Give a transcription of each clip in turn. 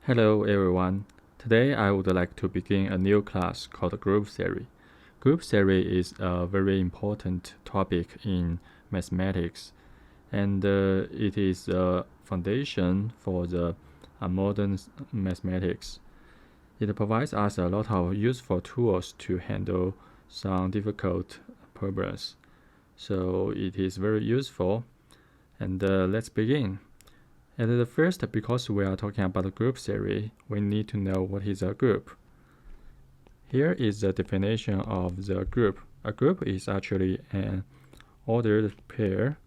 Hello everyone. Today I would like to begin a new class called Group Theory. Group theory is a very important topic in mathematics, and it is a foundation for the modern mathematics. It provides us a lot of useful tools to handle some difficult problems. So it is very useful, and let's begin. At the first, because we are talking about group theory, we need to know what is a group. Here is the definition of the group. A group is actually an ordered pair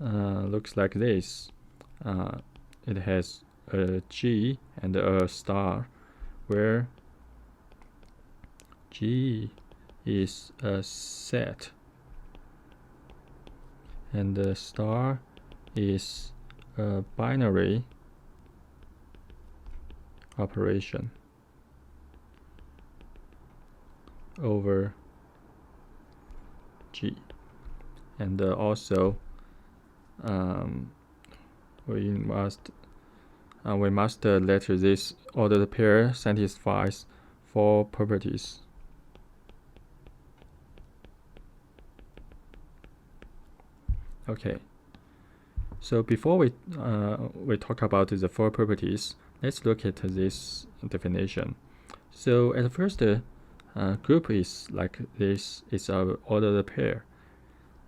looks like this. It has a G and a star, where G is a set and the star is a binary operation over G. And also we must let this ordered pair satisfies four properties. Okay, so before we talk about the four properties, let's look at this definition. So at first, group is like this. It's an ordered pair,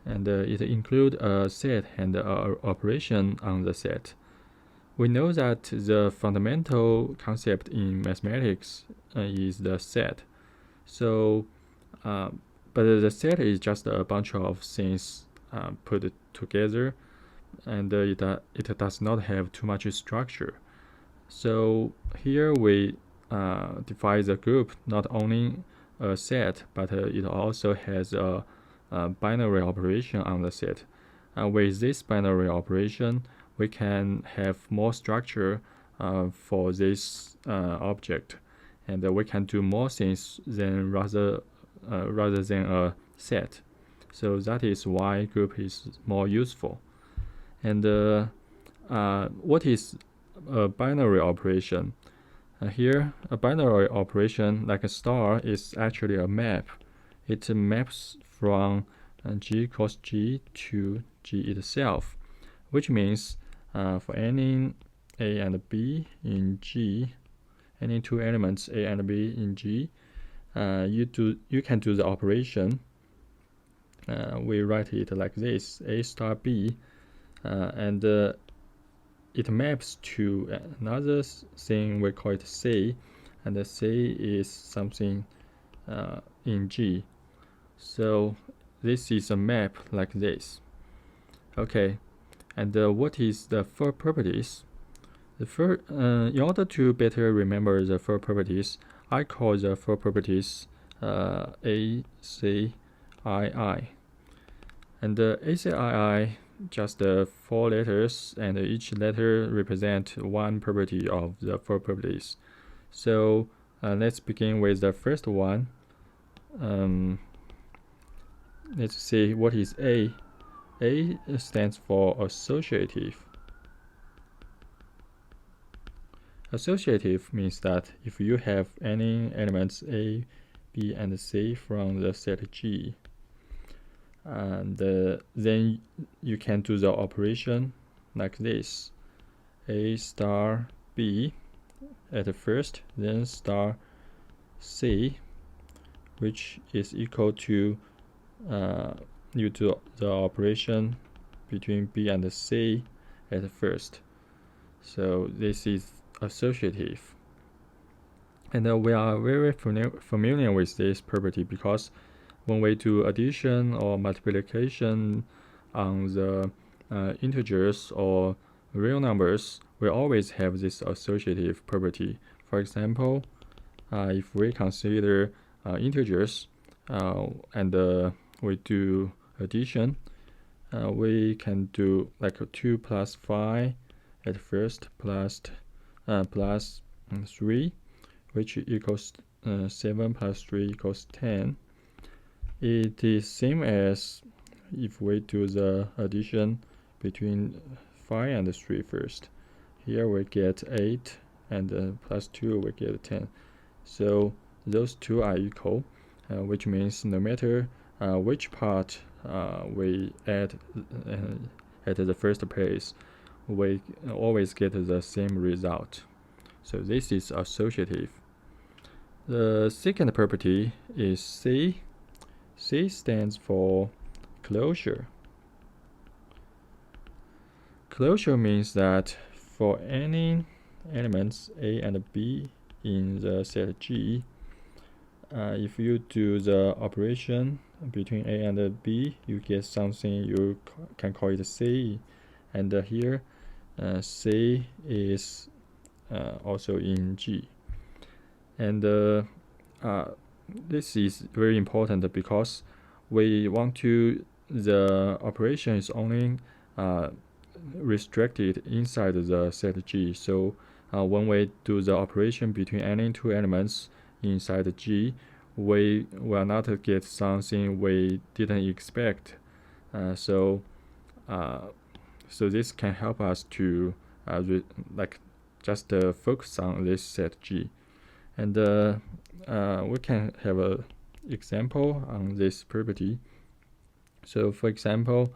and it includes a set and an operation on the set. We know that the fundamental concept in mathematics is the set. So, but the set is just a bunch of things put together, and it does not have too much structure. So here we define the group not only a set, but it also has a binary operation on the set. With this binary operation, we can have more structure for this object, and we can do more things than rather than a set. So that is why group is more useful. And what is a binary operation? Here, a binary operation like a star is actually a map. It maps from G equals G to G itself, which means for any A and B in G, any two elements A and B in G, you can do the operation. We write it like this: A star B, and it maps to another thing. We call it C, and the C is something in G. So this is a map like this. Okay, and what is the four properties? In order to better remember the four properties, I call the four properties A, C, I. And ACII just four letters, and each letter represent one property of the four properties. So let's begin with the first one. Let's see what is A. A stands for associative. Associative means that if you have any elements A, B, and C from the set G, and then you can do the operation like this: A star B at first, then star C, which is equal to you do the operation between B and C at first. So this is associative, and we are very familiar with this property because when we do addition or multiplication on the integers or real numbers, we always have this associative property. For example, if we consider integers and we do addition, we can do like 2 plus 5 at first plus 3, which equals 7 plus 3 equals 10. It is same as if we do the addition between 5 and 3 first. Here we get 8, and plus 2 we get 10. So those two are equal, which means no matter which part we add at the first place, we always get the same result. So this is associative. The second property is C. C stands for closure. Closure means that for any elements A and B in the set G, if you do the operation between A and B, you get something you can call it C. And here, C is also in G. And this is very important because we want to, the operation is only restricted inside the set G. So when we do the operation between any two elements inside G, we will not get something we didn't expect. So this can help us to just focus on this set G. And we can have an example on this property. So for example,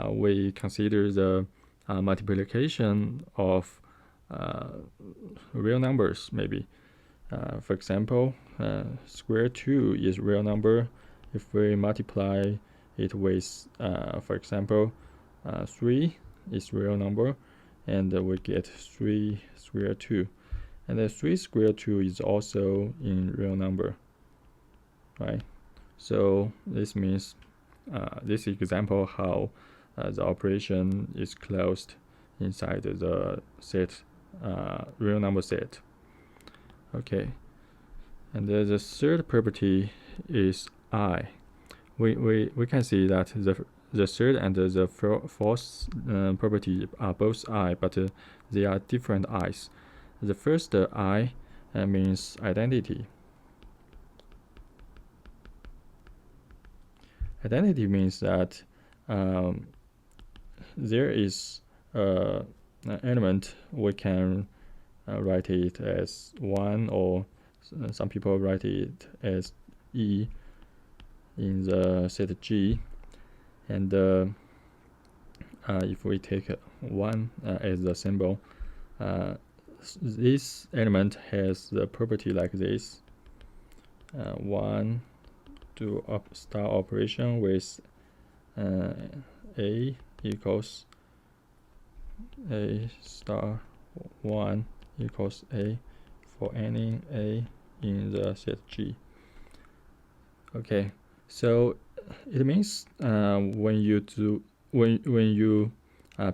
we consider the multiplication of real numbers, maybe. For example, square 2 is real number. If we multiply it with, for example, 3 is real number, and we get 3 square 2. And the 3 square 2 is also in real number, right? So this means this example how the operation is closed inside the set, real number set. Okay, and the third property is I. We can see that the third and the fourth property are both I, but they are different I's. The first I means identity. Identity means that there is an element we can write it as 1, or some people write it as E in the set G. And if we take 1 as the symbol, this element has the property like this. 1 do start operation with A equals A star 1 equals A for any A in the set G. Okay, so it means when you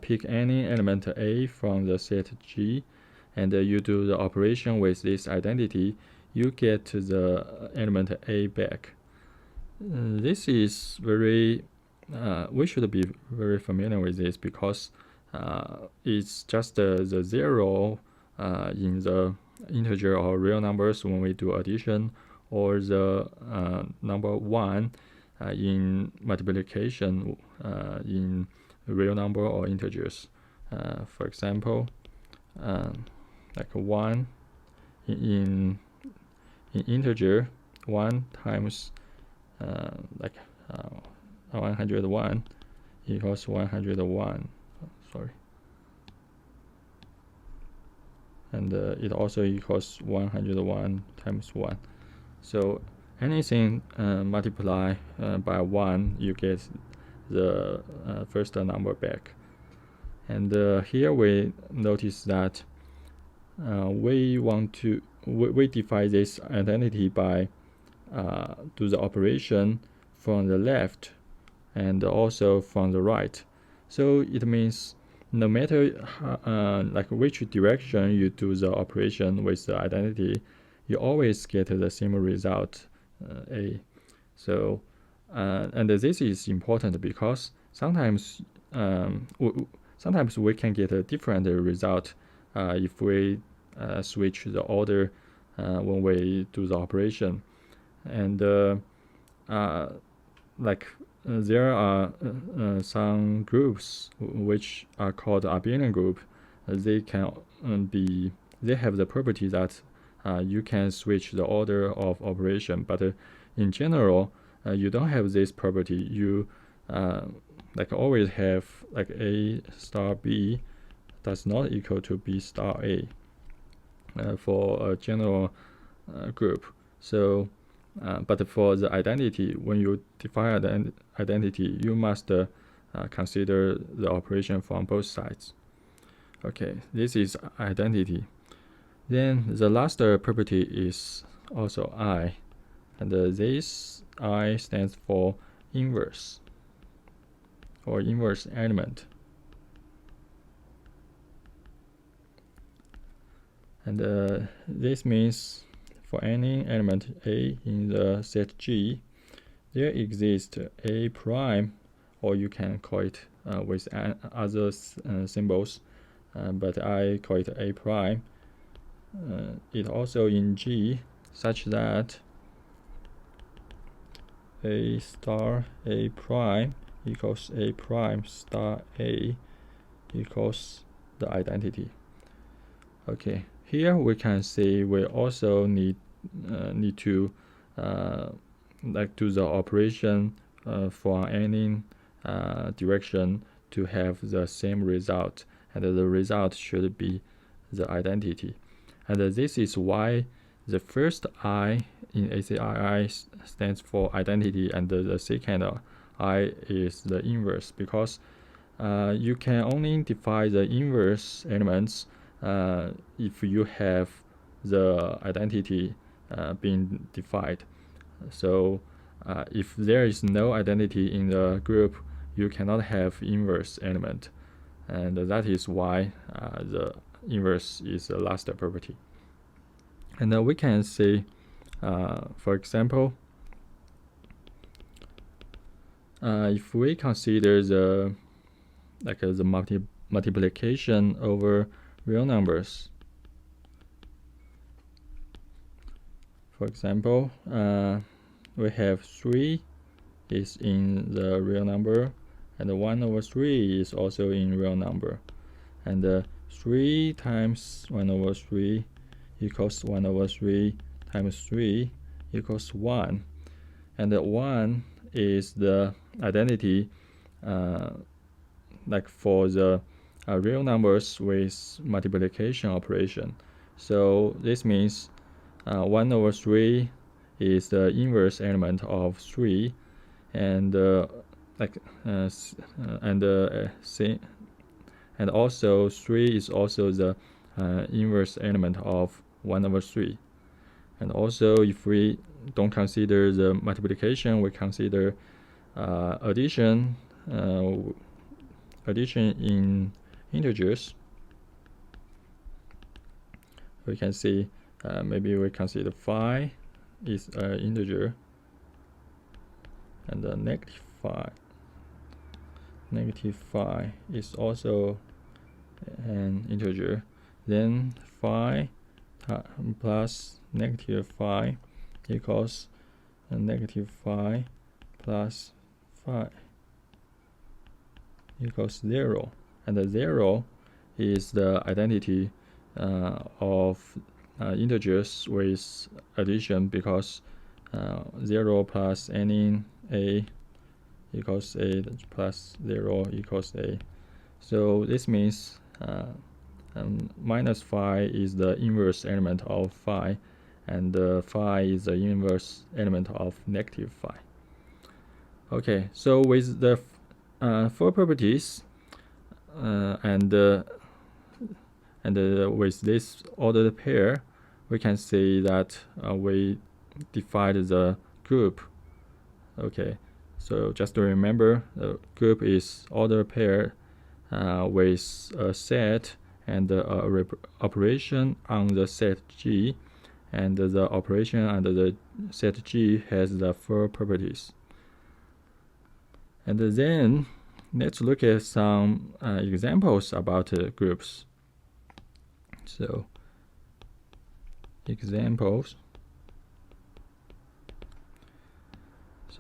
pick any element A from the set G, and you do the operation with this identity, you get the element A back. This is very, we should be very familiar with this because it's just the 0 in the integer or real numbers when we do addition, or the number 1 in multiplication in real number or integers. For example, like 1 in integer, 1 times 101 equals 101. Sorry. And it also equals 101 times 1. So anything multiply by 1, you get the first number back. And here we notice that we want to we define this identity by do the operation from the left and also from the right. So it means no matter which direction you do the operation with the identity, you always get the same result, A. So and this is important because sometimes we can get a different result if we switch the order when we do the operation. And there are some groups which are called abelian group. They can they have the property that you can switch the order of operation, but in general, you don't have this property. You like always have like A star B does not equal to B star A for a general group. So, but for the identity, when you define an identity, you must consider the operation from both sides. Okay, this is identity. Then the last property is also I, and this I stands for inverse or inverse element. And this means for any element A in the set G, there exists A prime, or you can call it with other symbols, but I call it A prime. It also in G, such that A star A prime equals A prime star A equals the identity. Okay, here we can see we also need to like do the operation for any direction to have the same result, and the result should be the identity. And this is why the first I in ACII stands for identity, and the second I is the inverse, because you can only define the inverse elements if you have the identity being defined. So if there is no identity in the group, you cannot have inverse element, and that is why the inverse is the last property. And we can see, for example, if we consider the multiplication over real numbers. For example, we have 3 is in the real number, and 1/3 is also in real number, and 3 times 1/3 equals 1/3 times 3 equals 1, and 1 is the identity like for the real numbers with multiplication operation. So this means 1/3 is the inverse element of 3, and and also 3 is also the inverse element of 1/3. And also, if we don't consider the multiplication, we consider addition in integers. We can see maybe we consider 5 is an integer, and negative 5 is also an integer. Then 5 plus negative 5 equals negative 5 plus 5 equals 0, and the 0 is the identity of integers with addition, because 0 plus any a equals a plus 0 equals a. So this means minus 5 is the inverse element of 5, and 5 is the inverse element of negative 5. Okay, so with the 4 properties and with this ordered pair, we can see that we define the group. Okay, so just to remember, the group is ordered pair with a set and operation on the set G, and the operation under the set G has the 4 properties. And then let's look at some examples about groups. So examples.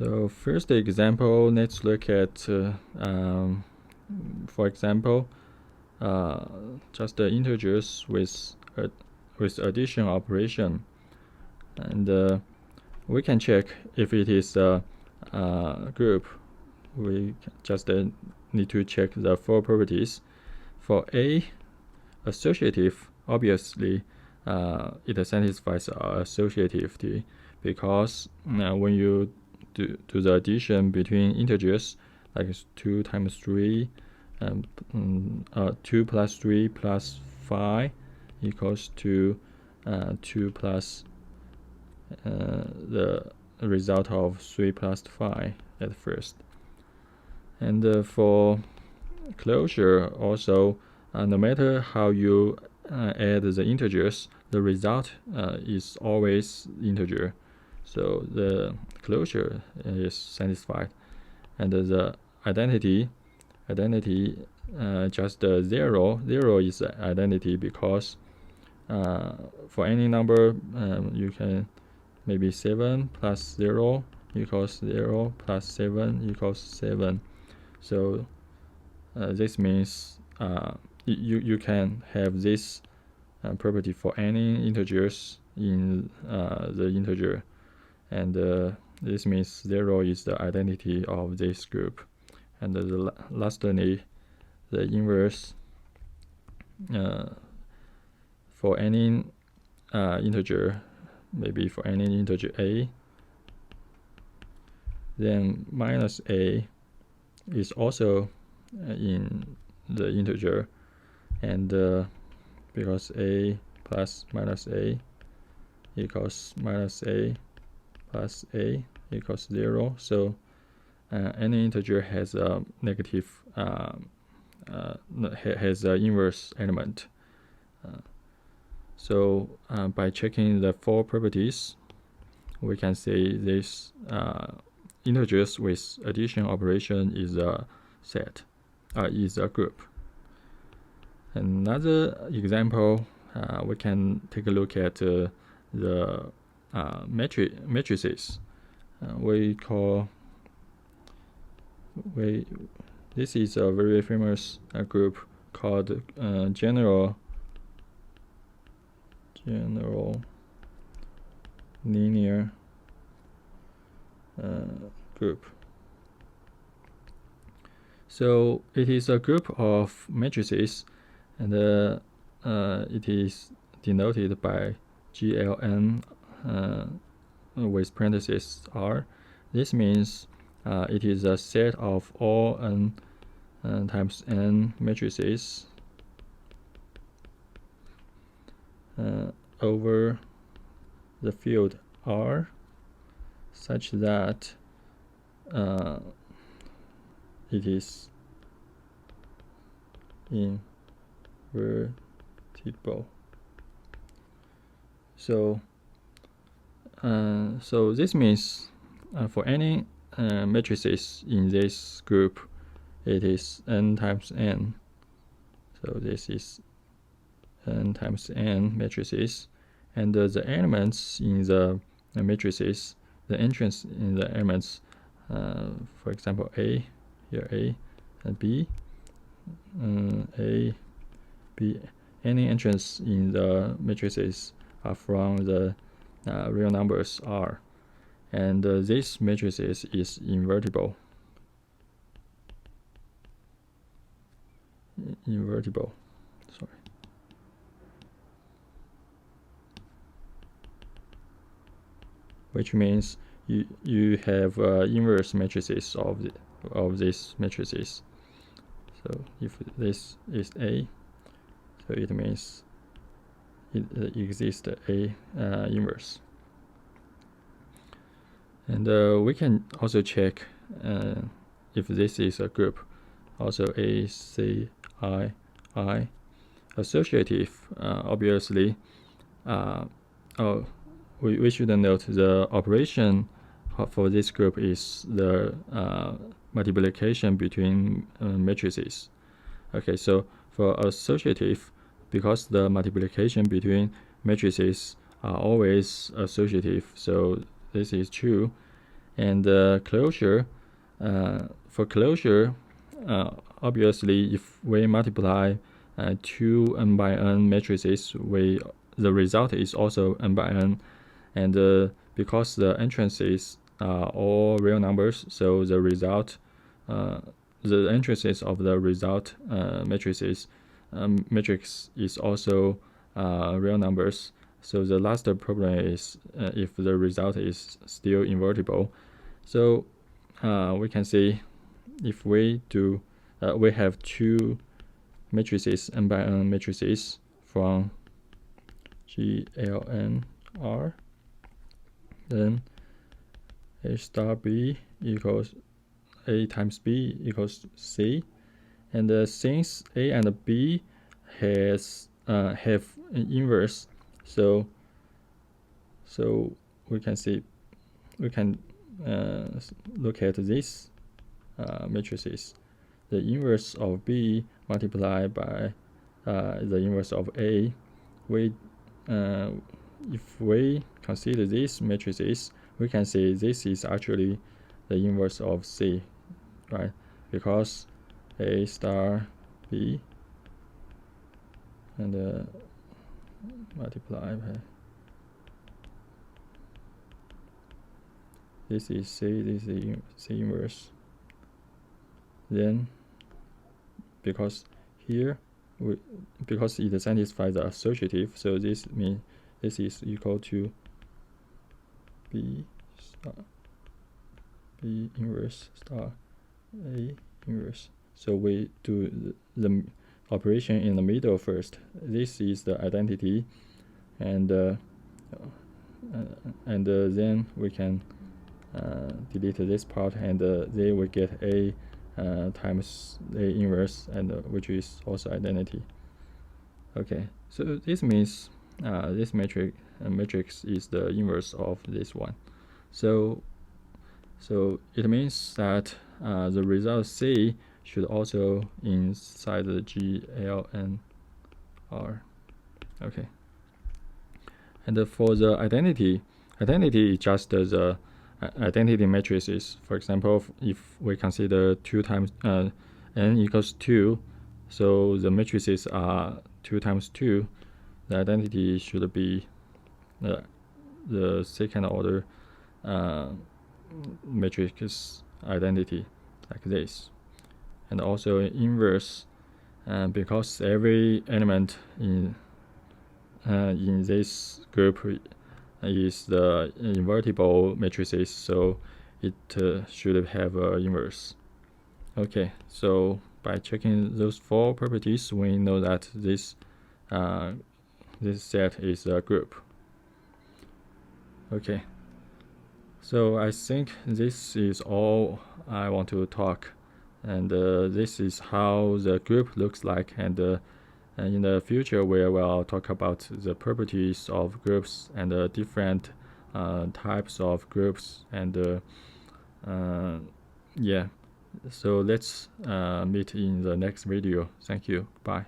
So first example, let's look at, for example, just the integers with addition operation, and we can check if it is a group. We just need to check the four properties. For A, associative, obviously it satisfies associativity, because when you do the addition between integers, like 2 times 3, 2 plus 3 plus 5 equals to 2 plus the result of 3 plus 5 at first. And for closure also, no matter how you add the integers, the result is always integer. So the closure is satisfied. And the identity just 0. 0 is identity, because for any number you can maybe 7 plus 0 equals 0 plus 7 equals 7. So this means you can have this property for any integers in the integer, and this means 0 is the identity of this group. And lastly, the inverse for any integer, maybe for any integer a, then minus a is also in the integer, and because a plus minus a equals minus a plus a equals 0, so any integer has a negative has an inverse element. So by checking the four properties, we can say this integers with addition operation is a set, is a group. Another example, we can take a look at the matrices. This is a very famous group called general linear group. So it is a group of matrices, and it is denoted by GLN with parentheses R. This means it is a set of all n times n matrices over the field R, such that it is invertible. So this means for any matrices in this group, it is n times n. So this is n times n matrices, and the elements in the matrices, the entrance in the elements, for example A, here A, and B, A, B, any entrance in the matrices are from the real numbers R, and this matrices is invertible. Sorry. Which means you have inverse matrices of these matrices. So if this is A, so it means it exists A inverse. And we can also check if this is a group. Also A, C, I, associative. Obviously, we should note the operation for this group is the multiplication between matrices. Okay, so for associative, because the multiplication between matrices are always associative, so this is true. And closure, for closure, obviously if we multiply two n by n matrices, the result is also n by n, and because the entrances are all real numbers, so the result, the entrances of the result matrices matrix is also real numbers. So the last problem is if the result is still invertible. So we can see if we do we have two matrices n by n matrices from G, L, N, R, then A star B equals A times B equals C, and since A and B have an inverse, so we can see look at these matrices. The inverse of B multiplied by the inverse of A. If we consider these matrices, we can see this is actually the inverse of C, right? Because A star B and multiply by this is C, this is C inverse. Then because here because it satisfies the associative, so this means this is equal to B star B inverse star A inverse. So we do the operation in the middle first. This is the identity, and then we can delete this part, and then we get A times A inverse, and which is also identity. Okay, so this means this matrix is the inverse of this one. So it means that the result C should also inside the G, L, N, R. Okay. And for the identity is just the identity matrices. For example, if we consider 2 times n equals 2, so the matrices are 2 times 2. The identity should be the second order matrix identity, like this. And also inverse, because every element in this group is the invertible matrices, so it should have an inverse. Okay, so by checking those 4 properties, we know that this set is a group. Okay, so I think this is all I want to talk, and this is how the group looks like, and in the future we will talk about the properties of groups and different types of groups, and yeah, so let's meet in the next video. Thank you. Bye.